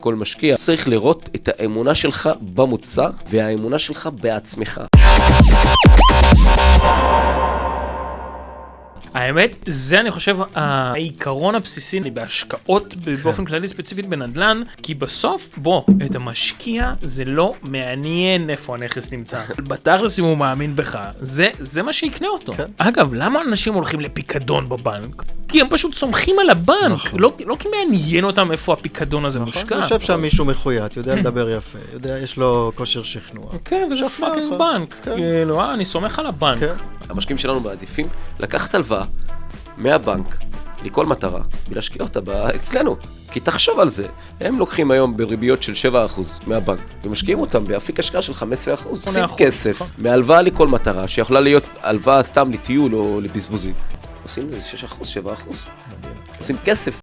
כל משקיע, צריך לראות את האמונה שלך במוצר והאמונה שלך בעצמך. האמת, זה אני חושב העיקרון הבסיסי בהשקעות באופן כללי ספציפית בנדל"ן, כי בסוף, את המשקיע זה לא מעניין איפה הנכס נמצא. בתכלס אם הוא מאמין בך, זה מה שיקנה אותו. אגב, למה אנשים הולכים לפיקדון בבנק? כי הם פשוט סומכים על הבנק, לא כי מעניין אותם איפה הפיקדון הזה מושקע. אני חושב שהמישהו מחויית, יודע לדבר יפה, יש לו כושר שכנוע. כן, וזה פאקינג בנק. אני סומך על הבנק. המשקיעים שלנו מעדיפים לקחת הלוואה מהבנק לכל מטרה ולהשקיע אותה אצלנו. כי תחשוב על זה, הם לוקחים היום בריביות של 7% מהבנק ומשקיעים אותם באפיק השקעה של 15%. עושים כסף מהלוואה לכל מטרה שיכולה להיות הלוואה סתם לטיול או לבזבוזים. עושים 6%, 7%. עושים כסף.